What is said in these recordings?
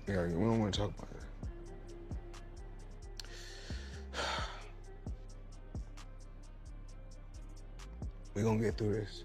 Yeah, we don't want to talk about it. We're gonna get through this.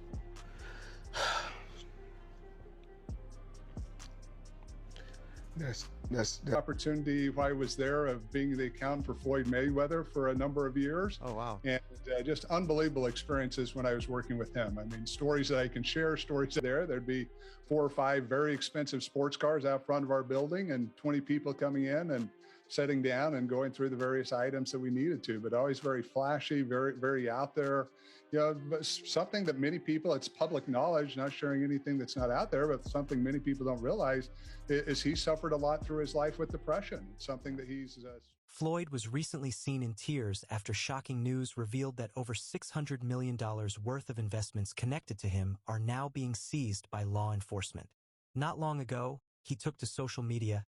That's the opportunity while I was there of being the accountant for Floyd Mayweather for a number of years. Oh, wow. And just unbelievable experiences when I was working with him. I mean, stories that I can share, stories there'd be 4 or 5 very expensive sports cars out front of our building and 20 people coming in and sitting down and going through the various items that we needed to, but always very flashy, very, very out there. You know, but something that many people, it's public knowledge, not sharing anything that's not out there, but something many people don't realize is he suffered a lot through his life with depression. It's something that he's... Floyd was recently seen in tears after shocking news revealed that over $600 million worth of investments connected to him are now being seized by law enforcement. Not long ago, he took to social media,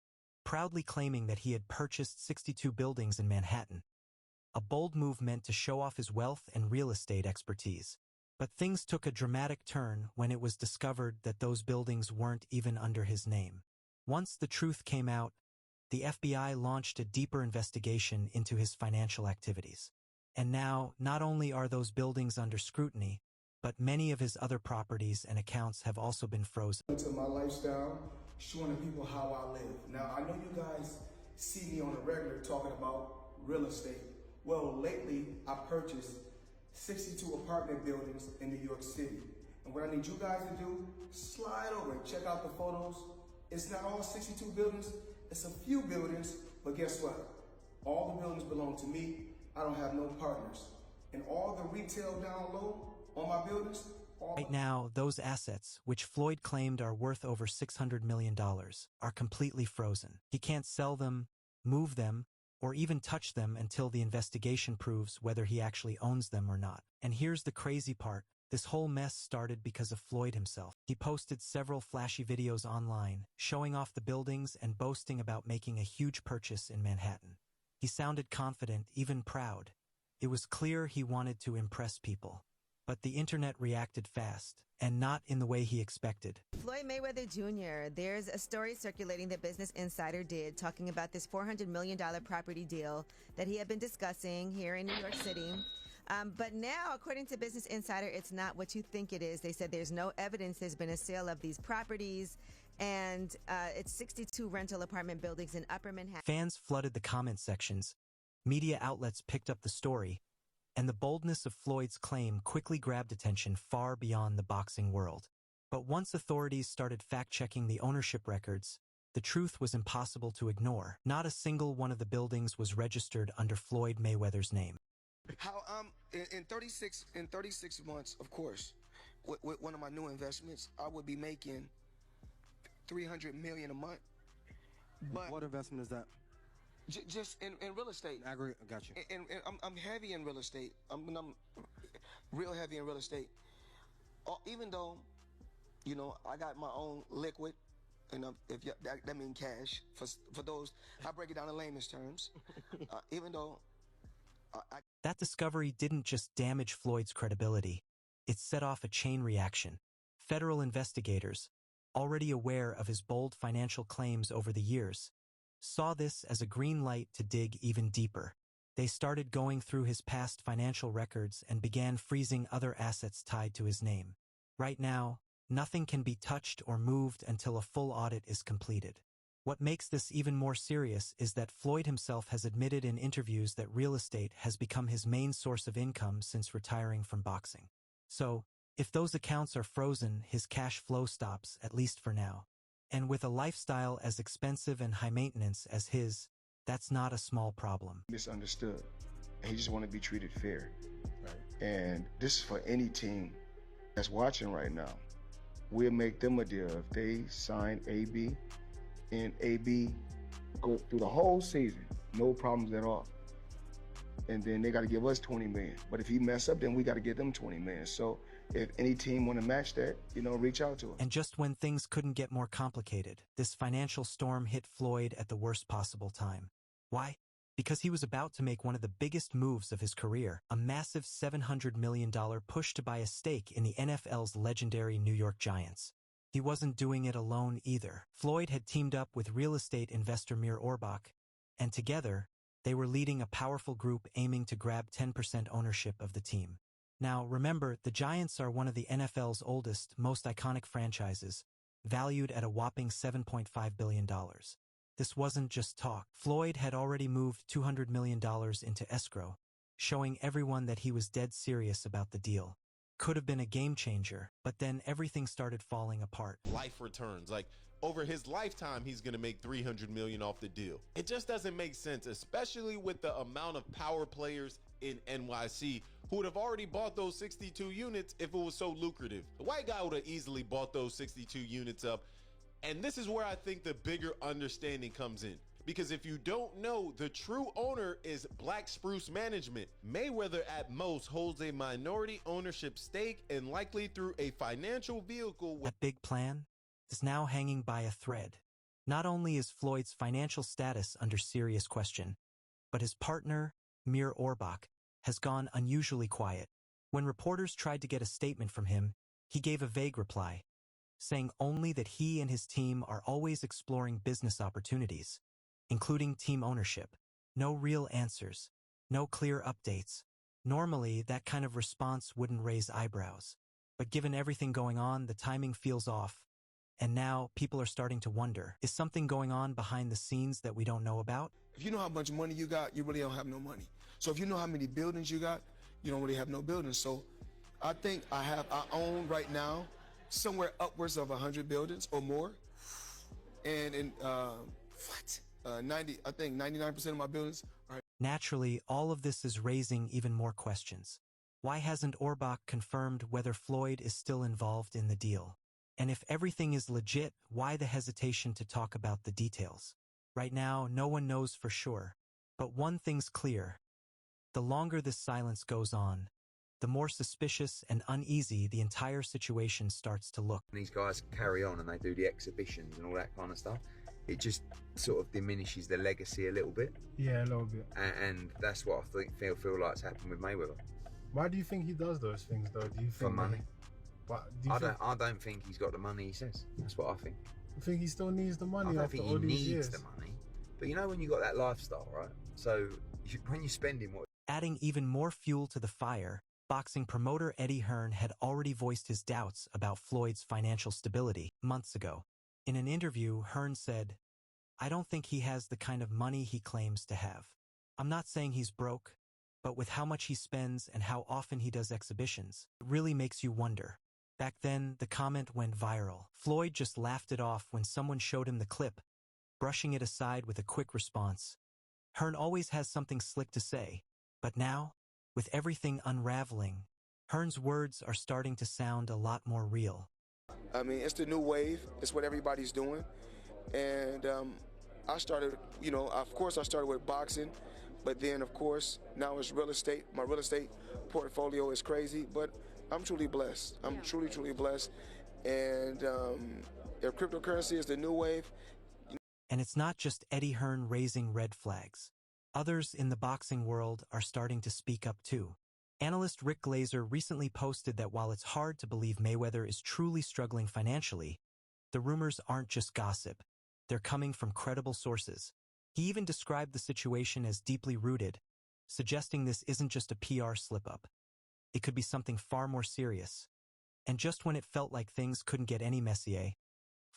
proudly claiming that he had purchased 62 buildings in Manhattan. A bold move meant to show off his wealth and real estate expertise. But things took a dramatic turn when it was discovered that those buildings weren't even under his name. Once the truth came out, the FBI launched a deeper investigation into his financial activities. And now, not only are those buildings under scrutiny, but many of his other properties and accounts have also been frozen. To my lifestyle, showing people how I live. Now, I know you guys see me on the regular talking about real estate. Well, lately, I purchased 62 apartment buildings in New York City. And what I need you guys to do, slide over and check out the photos. It's not all 62 buildings, it's a few buildings, but guess what? All the buildings belong to me. I don't have no partners. And all the retail down low on my buildings. Right now, those assets, which Floyd claimed are worth over $600 million, are completely frozen. He can't sell them, move them, or even touch them until the investigation proves whether he actually owns them or not. And here's the crazy part. This whole mess started because of Floyd himself. He posted several flashy videos online, showing off the buildings and boasting about making a huge purchase in Manhattan. He sounded confident, even proud. It was clear he wanted to impress people. But the internet reacted fast, and not in the way he expected. Floyd Mayweather Jr., there's a story circulating that Business Insider did talking about this $400 million property deal that he had been discussing here in New York City. But now, according to Business Insider, it's not what you think it is. They said there's no evidence there's been a sale of these properties, and it's 62 rental apartment buildings in Upper Manhattan. Fans flooded the comment sections. Media outlets picked up the story, and the boldness of Floyd's claim quickly grabbed attention far beyond the boxing world. But once authorities started fact-checking the ownership records, the truth was impossible to ignore. Not a single one of the buildings was registered under Floyd Mayweather's name. How in 36 months, of course, with one of my new investments, I would be making $300 million a month. But what investment is that? Just in real estate. Aggregate, got you. And I'm heavy in real estate. I'm real heavy in real estate. Even though, you know, I got my own liquid, and if that means cash for those, I break it down in layman's terms. Even though. That discovery didn't just damage Floyd's credibility. It set off a chain reaction. Federal investigators, already aware of his bold financial claims over the years, saw this as a green light to dig even deeper. They started going through his past financial records and began freezing other assets tied to his name. Right now, nothing can be touched or moved until a full audit is completed. What makes this even more serious is that Floyd himself has admitted in interviews that real estate has become his main source of income since retiring from boxing. So, if those accounts are frozen, his cash flow stops, at least for now. And with a lifestyle as expensive and high maintenance as his, that's not a small problem. Misunderstood. And he just want to be treated fair. Right. And this is for any team that's watching right now. We'll make them a deal. If they sign AB, and AB go through the whole season, no problems at all. And then they got to give us 20 million. But if he mess up, then we got to give them 20 million. So if any team want to match that, you know, reach out to him. And just when things couldn't get more complicated, this financial storm hit Floyd at the worst possible time. Why? Because he was about to make one of the biggest moves of his career, a massive $700 million push to buy a stake in the NFL's legendary New York Giants. He wasn't doing it alone either. Floyd had teamed up with real estate investor Mir Orbach, and together, they were leading a powerful group aiming to grab 10% ownership of the team. Now, remember, the Giants are one of the NFL's oldest, most iconic franchises, valued at a whopping $7.5 billion. This wasn't just talk. Floyd had already moved $200 million into escrow, showing everyone that he was dead serious about the deal. Could have been a game changer, but then everything started falling apart. Life returns. Like, over his lifetime, he's going to make $300 million off the deal. It just doesn't make sense, especially with the amount of power players in NYC who would have already bought those 62 units if it was so lucrative. The white guy would have easily bought those 62 units up. And this is where I think the bigger understanding comes in. Because if you don't know, the true owner is Black Spruce Management. Mayweather at most holds a minority ownership stake and likely through a financial vehicle. That big plan is now hanging by a thread. Not only is Floyd's financial status under serious question, but his partner, Mir Orbach, has gone unusually quiet. When reporters tried to get a statement from him, he gave a vague reply, saying only that he and his team are always exploring business opportunities, including team ownership. No real answers, no clear updates. Normally, that kind of response wouldn't raise eyebrows. But given everything going on, the timing feels off. And now, people are starting to wonder, is something going on behind the scenes that we don't know about? If you know how much money you got, you really don't have no money. So if you know how many buildings you got, you don't really have no buildings. So I think I own right now somewhere upwards of 100 buildings or more. And in, 99% of my buildings are... Naturally, all of this is raising even more questions. Why hasn't Orbach confirmed whether Floyd is still involved in the deal? And if everything is legit, why the hesitation to talk about the details? Right now, no one knows for sure. But one thing's clear. The longer this silence goes on, the more suspicious and uneasy the entire situation starts to look. These guys carry on and they do the exhibitions and all that kind of stuff. It just sort of diminishes the legacy a little bit. Yeah, a little bit. And that's what I feel like's happened with Mayweather. Why do you think he does those things, though? Do you think for money? I don't think he's got the money he says. That's what I think. I think he still needs the money. I don't after think all he these needs years. the money. But you know when you got that lifestyle, right? So when you're spending what... Adding even more fuel to the fire, boxing promoter Eddie Hearn had already voiced his doubts about Floyd's financial stability months ago. In an interview, Hearn said, "I don't think he has the kind of money he claims to have. I'm not saying he's broke, but with how much he spends and how often he does exhibitions, it really makes you wonder." Back then, the comment went viral. Floyd just laughed it off when someone showed him the clip, brushing it aside with a quick response. Hearn always has something slick to say, but now, with everything unraveling, Hearn's words are starting to sound a lot more real. I mean, it's the new wave. It's what everybody's doing. And I started, of course I started with boxing, but then, of course, now it's real estate. My real estate portfolio is crazy, but I'm truly blessed. I'm truly, truly blessed. And if cryptocurrency is the new wave. And it's not just Eddie Hearn raising red flags. Others in the boxing world are starting to speak up too. Analyst Rick Glazer recently posted that while it's hard to believe Mayweather is truly struggling financially, the rumors aren't just gossip. They're coming from credible sources. He even described the situation as deeply rooted, suggesting this isn't just a PR slip-up. It could be something far more serious. And just when it felt like things couldn't get any messier,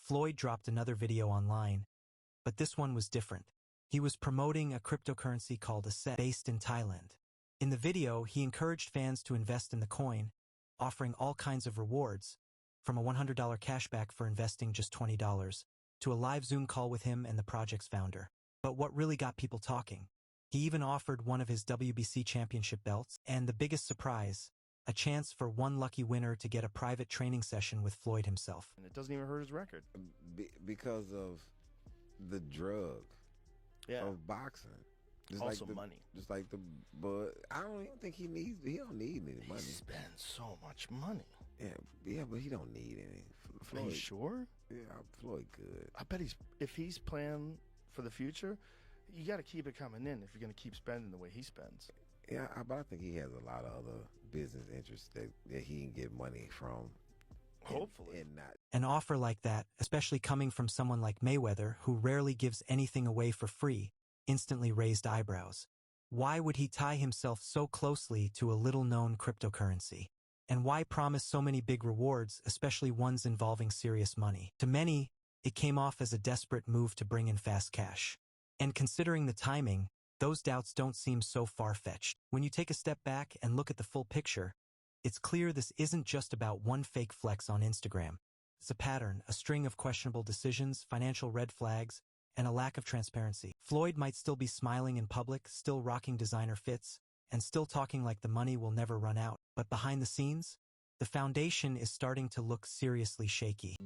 Floyd dropped another video online. But this one was different. He was promoting a cryptocurrency called Asset based in Thailand. In the video, he encouraged fans to invest in the coin, offering all kinds of rewards, from a $100 cashback for investing just $20 to a live Zoom call with him and the project's founder. But what really got people talking? He even offered one of his WBC championship belts, and the biggest surprise, a chance for one lucky winner to get a private training session with Floyd himself. And it doesn't even hurt his record. Because of the drug of boxing. Just also like money. Just like but I don't even think he don't need any money. He spends so much money. Yeah, but he don't need any. Floyd, are you sure? Yeah, Floyd good. I bet if he's playing for the future, you got to keep it coming in if you're going to keep spending the way he spends. Yeah, but I think he has a lot of other business interests that he can get money from Hopefully. And not. An offer like that, especially coming from someone like Mayweather, who rarely gives anything away for free, instantly raised eyebrows. Why would he tie himself so closely to a little-known cryptocurrency? And why promise so many big rewards, especially ones involving serious money? To many, it came off as a desperate move to bring in fast cash. And considering the timing, those doubts don't seem so far-fetched. When you take a step back and look at the full picture, it's clear this isn't just about one fake flex on Instagram. It's a pattern, a string of questionable decisions, financial red flags, and a lack of transparency. Floyd might still be smiling in public, still rocking designer fits, and still talking like the money will never run out. But behind the scenes, the foundation is starting to look seriously shaky.